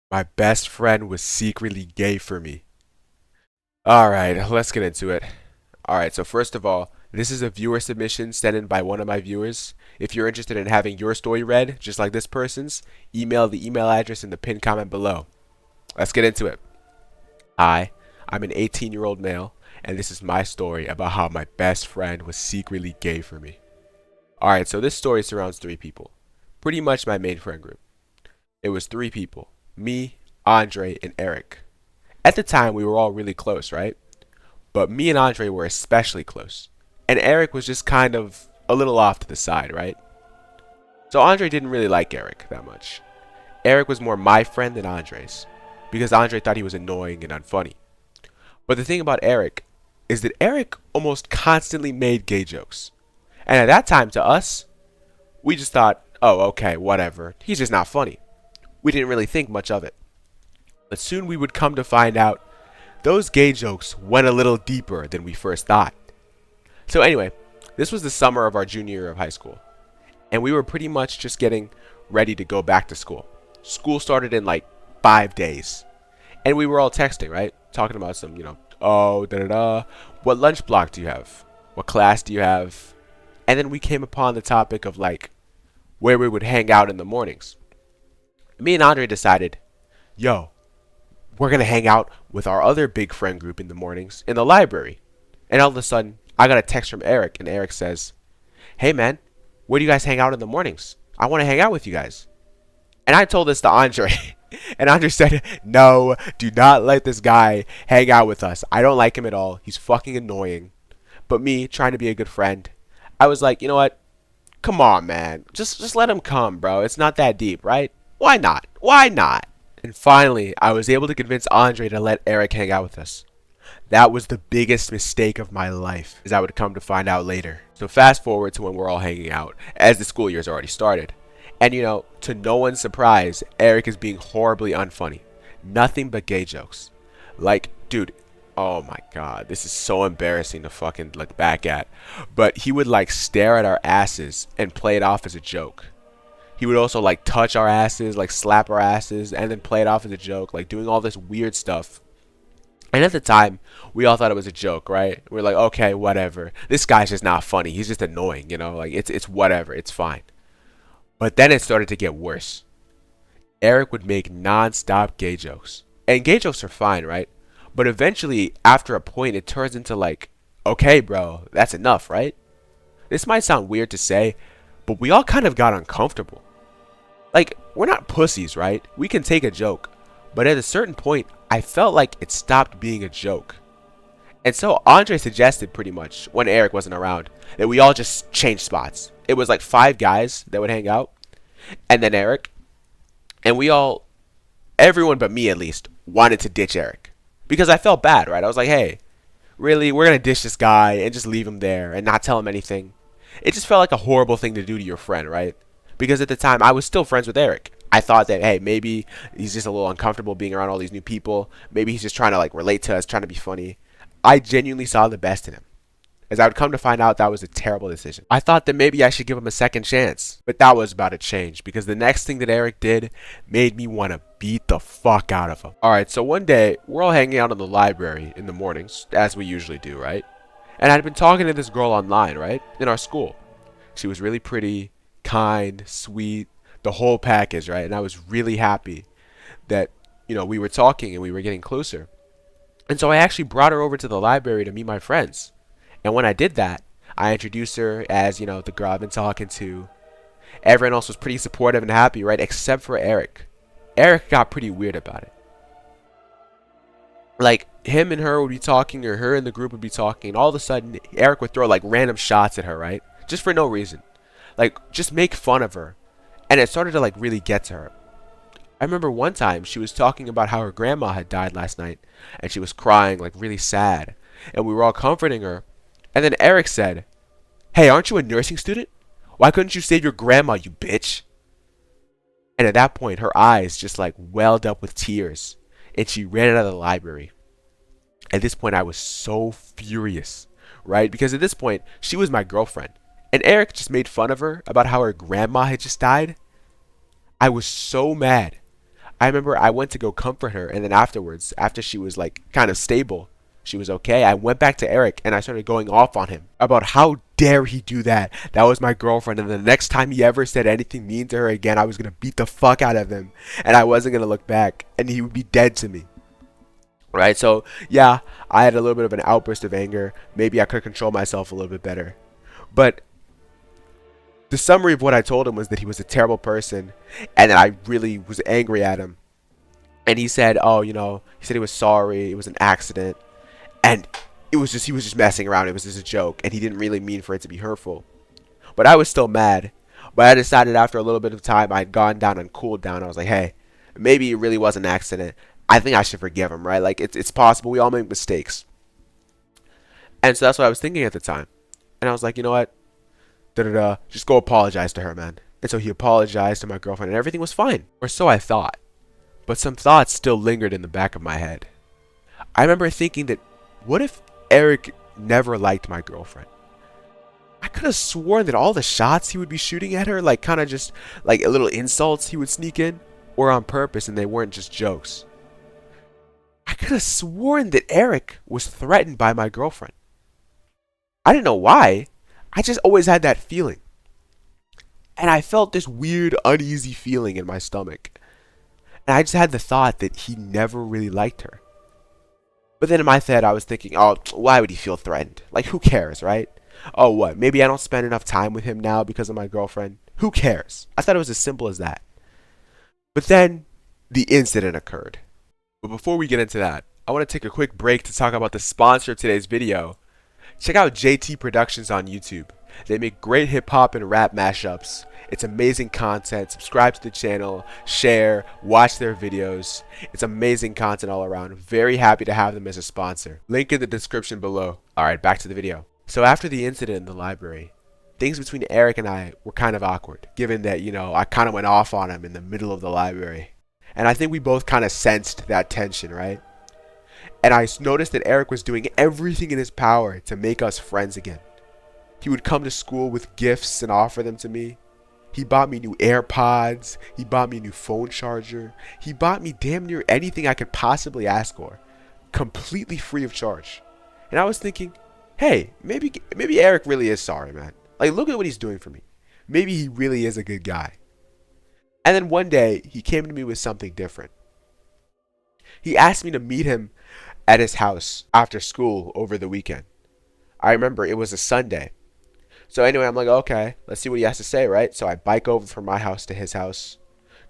My best friend was secretly gay for me. Alright, let's get into it. Alright, so first of all, this is a viewer submission sent in by one of my viewers. If you're interested in having your story read, just like this person's, email the email address in the pinned comment below. Let's get into it. Hi, I'm an 18-year-old male, and this is my story about how my best friend was secretly gay for me. Alright, so this story surrounds three people. Pretty much my main friend group. It was three people. Me, Andre, and Eric. At the time, we were all really close, right? But me and Andre were especially close. And Eric was just kind of a little off to the side, right? So Andre didn't really like Eric that much. Eric was more my friend than Andre's, because Andre thought he was annoying and unfunny. But the thing about Eric is that Eric almost constantly made gay jokes. And at that time, to us, we just thought, oh, okay, whatever. He's just not funny. We didn't really think much of it. But soon we would come to find out those gay jokes went a little deeper than we first thought. So anyway, this was the summer of our junior year of high school, and we were pretty much just getting ready to go back to school. School started in like 5 days, and we were all texting, right? Talking about some, oh, da da da. What lunch block do you have? What class do you have? And then we came upon the topic of like where we would hang out in the mornings. Me and Andre decided, yo, we're going to hang out with our other big friend group in the mornings in the library. And all of a sudden, I got a text from Eric, and Eric says, hey man, where do you guys hang out in the mornings? I want to hang out with you guys. And I told this to Andre. And Andre said, no, do not let this guy hang out with us. I don't like him at all. He's fucking annoying. But me, trying to be a good friend, I was like, you know what? Come on, man. Just let him come, bro. It's not that deep, right? Why not? Why not? And finally, I was able to convince Andre to let Eric hang out with us. That was the biggest mistake of my life, as I would come to find out later. So fast forward to when we're all hanging out, as the school year's already started. And to no one's surprise, Eric is being horribly unfunny. Nothing but gay jokes. Like, dude, oh my god, this is so embarrassing to fucking look back at. But he would like stare at our asses and play it off as a joke. He would also like touch our asses, like slap our asses, and then play it off as a joke, like doing all this weird stuff. And at the time, we all thought it was a joke, right? We are like, okay, whatever. This guy's just not funny. He's just annoying, like it's whatever. It's fine. But then it started to get worse. Eric would make non-stop gay jokes. And gay jokes are fine, right? But eventually, after a point, it turns into like, okay, bro, that's enough, right? This might sound weird to say, but we all kind of got uncomfortable. Like, we're not pussies, right? We can take a joke. But at a certain point, I felt like it stopped being a joke. And so Andre suggested pretty much, when Eric wasn't around, that we all just change spots. It was like 5 guys that would hang out, and then Eric. And we all, everyone but me at least, wanted to ditch Eric. Because I felt bad, right? I was like, hey, really, we're going to ditch this guy and just leave him there and not tell him anything. It just felt like a horrible thing to do to your friend, right? Because at the time, I was still friends with Eric. I thought that, hey, maybe he's just a little uncomfortable being around all these new people. Maybe he's just trying to like relate to us, trying to be funny. I genuinely saw the best in him. As I would come to find out, that was a terrible decision. I thought that maybe I should give him a second chance. But that was about to change, because the next thing that Eric did made me want to beat the fuck out of him. Alright, so one day, we're all hanging out in the library in the mornings, as we usually do, right? And I'd been talking to this girl online, right? In our school. She was really pretty, kind, sweet, the whole package, right? And I was really happy that, we were talking and we were getting closer. And so I actually brought her over to the library to meet my friends. And when I did that, I introduced her as, the girl I've been talking to. Everyone else was pretty supportive and happy, right? Except for Eric. Eric got pretty weird about it. Like, him and her would be talking, or her and the group would be talking, and all of a sudden, Eric would throw, like, random shots at her, right? Just for no reason. Like, just make fun of her. And it started to, like, really get to her. I remember one time, she was talking about how her grandma had died last night, and she was crying, like, really sad. And we were all comforting her. And then Eric said, hey, aren't you a nursing student? Why couldn't you save your grandma, you bitch? And at that point, her eyes just like welled up with tears, and she ran out of the library. At this point, I was so furious, right? Because at this point, she was my girlfriend, and Eric just made fun of her about how her grandma had just died. I was so mad. I remember I went to go comfort her, and then afterwards, after she was like kind of stable, she was okay, I went back to Eric and I started going off on him about how dare he do that. That was my girlfriend, and the next time he ever said anything mean to her again, I was gonna beat the fuck out of him, and I wasn't gonna look back, and he would be dead to me. Right? So yeah, I had a little bit of an outburst of anger. Maybe I could control myself a little bit better. But the summary of what I told him was that he was a terrible person, and that I really was angry at him. And he said, "Oh, he said he was sorry. It was an accident, and he was just messing around. It was just a joke, and he didn't really mean for it to be hurtful." But I was still mad. But I decided after a little bit of time, I had gone down and cooled down. I was like, "Hey, maybe it really was an accident. I think I should forgive him, right? Like it's possible. We all make mistakes." And so that's what I was thinking at the time. And I was like, you know what? Da da da. Just go apologize to her, man. And so he apologized to my girlfriend, and everything was fine, or so I thought. But some thoughts still lingered in the back of my head. I remember thinking that, what if Eric never liked my girlfriend? I could have sworn that all the shots he would be shooting at her, like kind of just like little insults he would sneak in, were on purpose and they weren't just jokes. I could have sworn that Eric was threatened by my girlfriend. I didn't know why. I just always had that feeling. And I felt this weird, uneasy feeling in my stomach. And I just had the thought that he never really liked her. But then in my head, I was thinking, oh, why would he feel threatened? Like, who cares, right? Oh, what? Maybe I don't spend enough time with him now because of my girlfriend? Who cares? I thought it was as simple as that. But then the incident occurred. But before we get into that, I want to take a quick break to talk about the sponsor of today's video. Check out JT Productions on YouTube. They make great hip hop and rap mashups. It's amazing content. Subscribe to the channel, share, watch their videos. It's amazing content all around. Very happy to have them as a sponsor. Link in the description below. Alright, back to the video. So after the incident in the library, things between Eric and I were kind of awkward, given that, I kind of went off on him in the middle of the library. And I think we both kind of sensed that tension, right? And I noticed that Eric was doing everything in his power to make us friends again. He would come to school with gifts and offer them to me. He bought me new AirPods. He bought me a new phone charger. He bought me damn near anything I could possibly ask for, completely free of charge. And I was thinking, hey, maybe Eric really is sorry, man. Like, look at what he's doing for me. Maybe he really is a good guy. And then one day, he came to me with something different. He asked me to meet him at his house after school over the weekend. I remember it was a Sunday. So anyway, I'm like, okay, let's see what he has to say, right? So I bike over from my house to his house,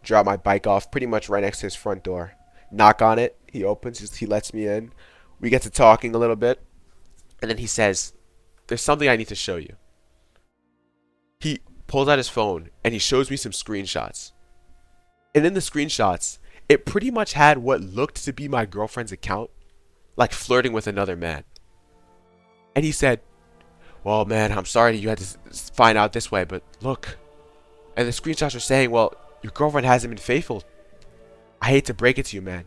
drop my bike off pretty much right next to his front door, knock on it, he opens, he lets me in, we get to talking a little bit, and then he says, there's something I need to show you. He pulls out his phone and he shows me some screenshots. And in the screenshots, it pretty much had what looked to be my girlfriend's account, like flirting with another man. And he said, well, man, I'm sorry you had to find out this way, but look. And the screenshots are saying, well, your girlfriend hasn't been faithful. I hate to break it to you, man.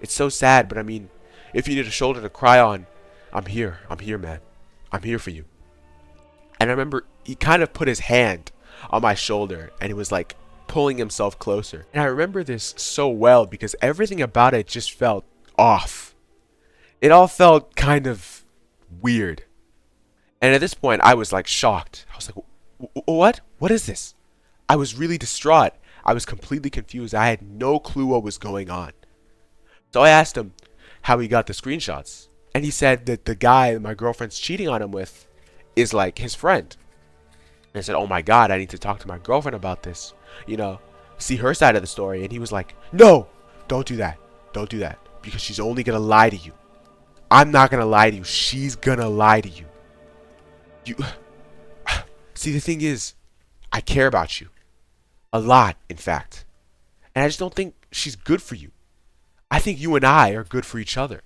It's so sad, but I mean, if you need a shoulder to cry on, I'm here. I'm here, man. I'm here for you. And I remember he kind of put his hand on my shoulder and he was like pulling himself closer. And I remember this so well because everything about it just felt off. It all felt kind of weird. And at this point, I was like shocked. I was like, what? What is this? I was really distraught. I was completely confused. I had no clue what was going on. So I asked him how he got the screenshots. And he said that the guy my girlfriend's cheating on him with is like his friend. And I said, oh my God, I need to talk to my girlfriend about this. See her side of the story. And he was like, no, don't do that. Don't do that. Because she's only going to lie to you. I'm not going to lie to you. She's going to lie to you. See, the thing is, I care about you. A lot, in fact. And I just don't think she's good for you. I think you and I are good for each other.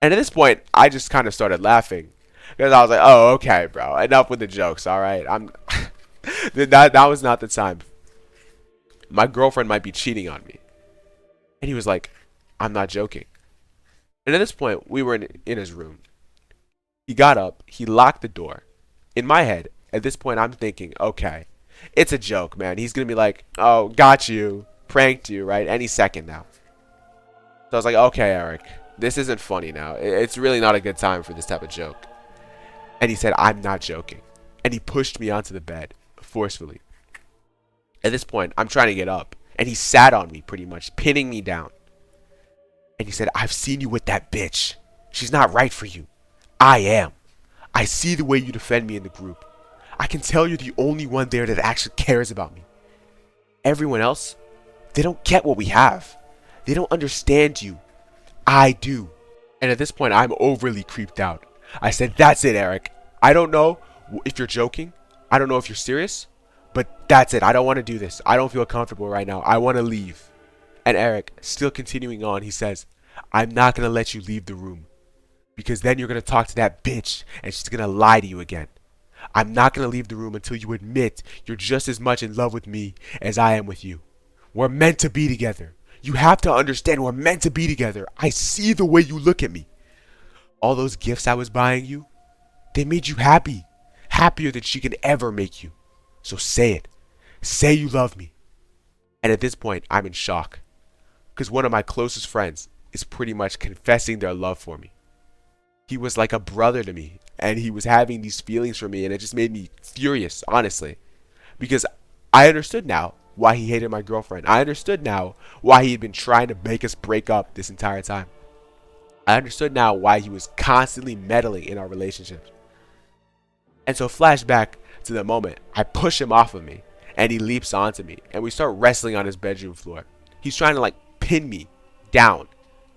And at this point, I just kind of started laughing. Because I was like, oh, okay, bro. Enough with the jokes, alright? That was not the time. My girlfriend might be cheating on me. And he was like, I'm not joking. And at this point, we were in his room. He got up, he locked the door. In my head, at this point, I'm thinking, okay, it's a joke, man. He's going to be like, oh, got you. pranked you, right? Any second now. So I was like, okay, Eric, this isn't funny now. It's really not a good time for this type of joke. And he said, I'm not joking. And he pushed me onto the bed forcefully. At this point, I'm trying to get up. And he sat on me pretty much, pinning me down. And he said, I've seen you with that bitch. She's not right for you. I am. I see the way you defend me in the group. I can tell you're the only one there that actually cares about me. Everyone else, they don't get what we have. They don't understand you. I do. And at this point, I'm overly creeped out. I said, that's it, Eric. I don't know if you're joking. I don't know if you're serious. But that's it. I don't want to do this. I don't feel comfortable right now. I want to leave. And Eric, still continuing on, he says, I'm not going to let you leave the room. Because then you're going to talk to that bitch and she's going to lie to you again. I'm not going to leave the room until you admit you're just as much in love with me as I am with you. We're meant to be together. You have to understand we're meant to be together. I see the way you look at me. All those gifts I was buying you, they made you happy. Happier than she can ever make you. So say it. Say you love me. And at this point, I'm in shock. Because one of my closest friends is pretty much confessing their love for me. He was like a brother to me. And he was having these feelings for me. And it just made me furious, honestly. Because I understood now why he hated my girlfriend. I understood now why he had been trying to make us break up this entire time. I understood now why he was constantly meddling in our relationship. And so flashback to the moment, I push him off of me. And he leaps onto me. And we start wrestling on his bedroom floor. He's trying to pin me down.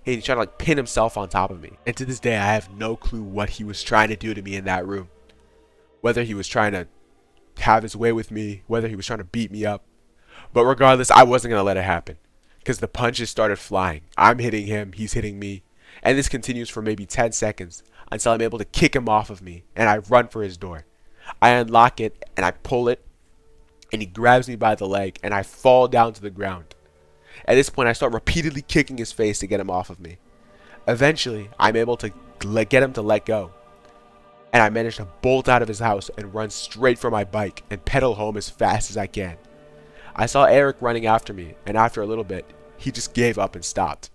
He's trying to pin himself on top of me. And to this day, I have no clue what he was trying to do to me in that room. Whether he was trying to have his way with me, whether he was trying to beat me up. But regardless, I wasn't going to let it happen. Because the punches started flying. I'm hitting him, he's hitting me. And this continues for maybe 10 seconds until I'm able to kick him off of me. And I run for his door. I unlock it and I pull it. And he grabs me by the leg and I fall down to the ground. At this point, I start repeatedly kicking his face to get him off of me. Eventually, I'm able to get him to let go. And I manage to bolt out of his house and run straight for my bike and pedal home as fast as I can. I saw Eric running after me, and after a little bit, he just gave up and stopped.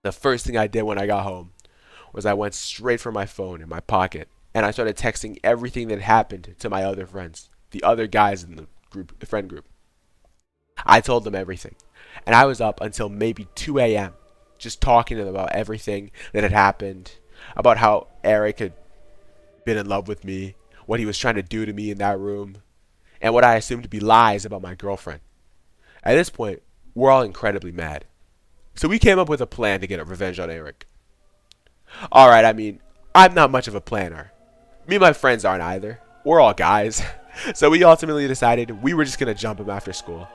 The first thing I did when I got home was I went straight for my phone in my pocket, and I started texting everything that happened to my other friends, the other guys in the friend group. I told them everything, and I was up until maybe 2 a.m. just talking to them about everything that had happened, about how Eric had been in love with me, what he was trying to do to me in that room, and what I assumed to be lies about my girlfriend. At this point, we're all incredibly mad. So we came up with a plan to get a revenge on Eric. Alright, I mean, I'm not much of a planner. Me and my friends aren't either. We're all guys. So we ultimately decided we were just going to jump him after school.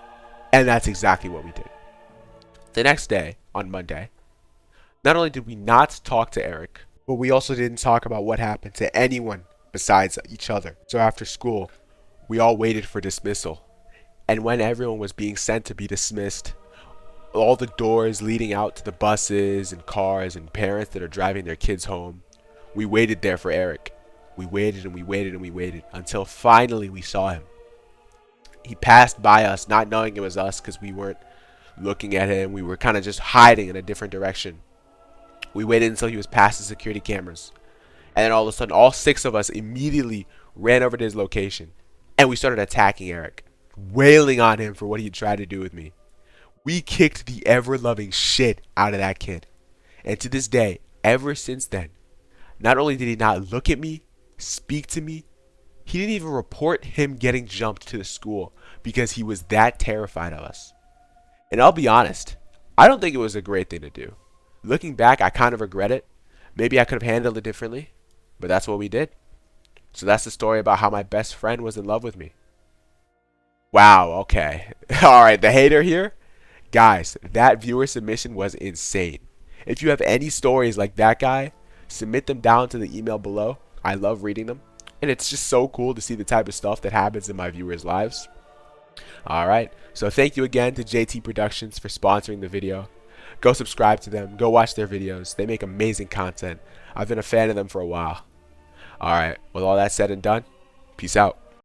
And that's exactly what we did. The next day, on Monday, not only did we not talk to Eric, but we also didn't talk about what happened to anyone besides each other. So after school, we all waited for dismissal. And when everyone was being sent to be dismissed, all the doors leading out to the buses and cars and parents that are driving their kids home, we waited there for Eric. We waited and we waited and we waited until finally we saw him. He passed by us, not knowing it was us because we weren't looking at him. We were kind of just hiding in a different direction. We waited until he was past the security cameras. And then all of a sudden, all 6 of us immediately ran over to his location. And we started attacking Eric, wailing on him for what he tried to do with me. We kicked the ever-loving shit out of that kid. And to this day, ever since then, not only did he not look at me, speak to me, he didn't even report him getting jumped to the school because he was that terrified of us. And I'll be honest, I don't think it was a great thing to do. Looking back, I kind of regret it. Maybe I could have handled it differently, but that's what we did. So that's the story about how my best friend was in love with me. Wow, okay. Alright, the hater here? Guys, that viewer submission was insane. If you have any stories like that guy, submit them down to the email below. I love reading them. And it's just so cool to see the type of stuff that happens in my viewers' lives. Alright, so thank you again to JT Productions for sponsoring the video. Go subscribe to them. Go watch their videos. They make amazing content. I've been a fan of them for a while. Alright, with all that said and done, peace out.